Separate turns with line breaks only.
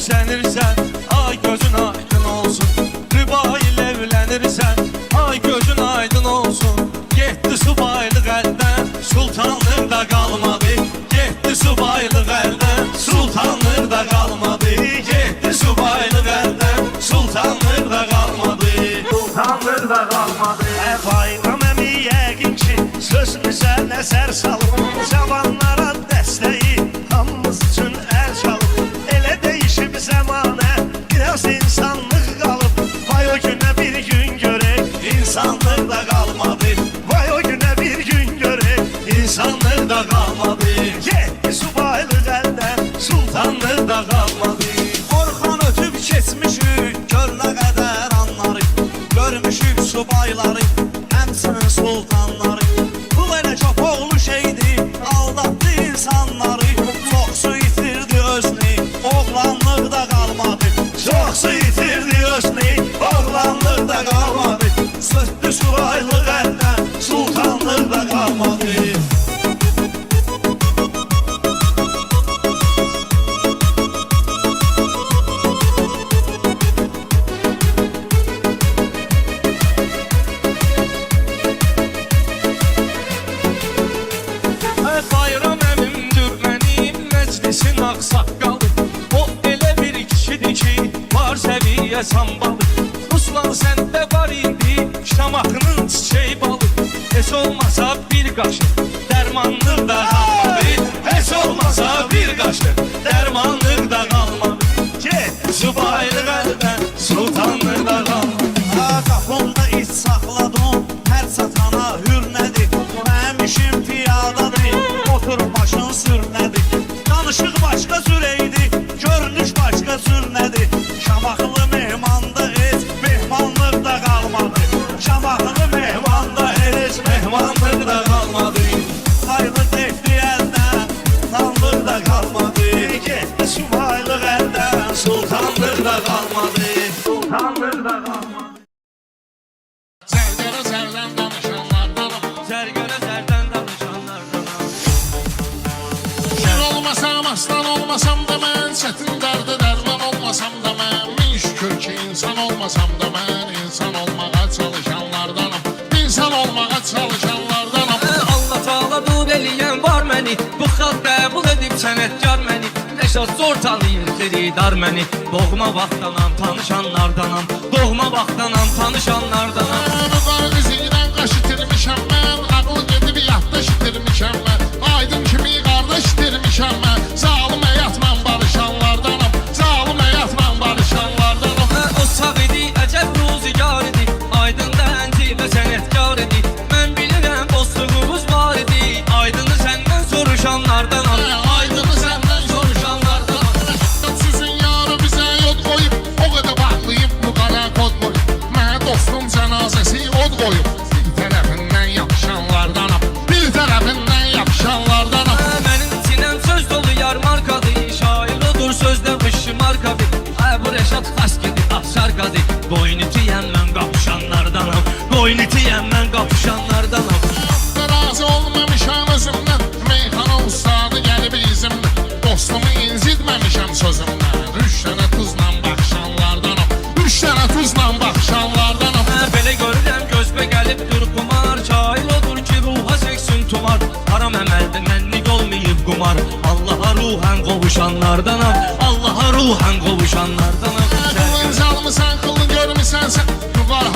özənirsən, ay gözün aydın olsun. Rüba ilə evlənirsən, ay gözün aydın olsun. Getdi subaylıq əldən, sultanlıq da qalmadı. Getdi subaylıq əldən, sultanlıq da qalmadı. Getdi subaylıq əldən, sultanlıq da qalmadı. Sultanlıq da qalmadı.
Bayram əmi yəqin ki, sözümüzə nəzər salıb, cavanlara dəstəyi hamımız üçün əl çalıb. Elə dəyişib zəmanə, biraz insanlıq qalıb. Vay o günə bir gün görək,
İnsanlıq da qalmadı.
vay o günə bir gün görək.
İnsanlıq da qalmadı.
Getdi subaylıq əldən,
Sultanlıq da qalmadı.
Orxan ötüb keçmişik, gör nə qədər anları. Görmüşük subayları, həmçinin sultanları. Bu elə köpoğlu şeydi, aldatdı insanları. Çoxsu itirdi özünü, oğlanlıq da qalmadı.
çoxsu itirdi özünü,
Oğlanlıq da qalmadı. Sözdü subaylıq əldən, sultanlıq da qalmadı.
Bayram əmimdir mənim, məclisin ağsaqqalı. O elə bir kişidir ki, var səviyyə sambalı. Ruslan səndə var idi, şamaqının çiçeği balı. Heç olmasa bir qaşıq, dərmanlıq da qalmadı. Heç olmasa bir qaşıq, dərmanlıq da qalmadı.
getdi
Subaylıq əldən, sultanlıq da qalmadı.
Qapımda iç saxladım, hər satana hürmədir. Mənim işim piyadadır, otur başın sürmədir. Danışıq başqa sürəydi, görünüş başqa sürmədir. Şamaxılı mehmanda heç mehmanlıq da qalmadı. Şamaxılı mehmanda heç
Mehmanlıq da qalmadı.
aylıq etdi əldən, tanlıq da qalmadı.
getdi subaylıq əldən,
Sultanlıq da qalmadı. Sultanlıq da qalmadı.
Zərgərə zərdən danışanlardanam.
Zərgərə zərdən danışanlardanam.
Şir olmasam, aslan olmasam da mən, çətin dərdə dərman olmasam da mən, min şükür ki, insan olmasam da mən, insan olmağa çalışanlardanam. İnsan olmağa çalışanlardanam.
Allah Taala qul eləyən var məni, bu xalq qəbul edib sənətkar məni. Nəşad zor tanıyır xeridar məni. Doğma vaxtdanam, tanışanlardanam. Doğma vaxtdanam, tanışanlardanam.
Rıza üzüydən qaş itirmişəm mən, ağıl gedib yatdış itirmişəm mən. Aydın kimi qardaş itirmişəm mən, zalım həyatla barışanlardanam. Zalım həyatla barışanlardanam.
O sağ idi, əcəb ruzigar idi. Aydın dənci və sənətkar idi. Mən bilirəm dostluğumuz var idi. Aydını səndən soruşanlardanam. Aydını səndən soruşanlardanam.
Sizin yarı bizə yod qoyub, o qədər bağlayıb bu qara kod qoyub. Mənə dostum cənazəsi od qoyub. Bir tərəfindən yapışanlardanam, bir tərəfindən yapışanlardanam.
Mənim sinəm söz dolu yar markadır. Şair odur sözdə qışı markadır. Bu Rəşad xas gedib axşarqadır. Boyun itiyəm mən qapışanlardanam. Boyun itiyəm mən qapışanlardanam.
Razı olmamışam özümdən, meyxana ustadı gəlib izimdən. Dostumu incitməmişəm sözümdən. Üç dənə tuzla baxışanlardanam, üç dənə tuzla baxışanlardanam.
Belə görürəm gözbə gəlib qırqumar. Şair odur ki ruha çəksin tumar. Haram əməldə mənlik olmayıb qumar. Allaha ruhən qovuşanlardanam. Allaha ruhən qovuşanlardanam.
Qılın zalmısan, qılın görmüsən sən, yuqar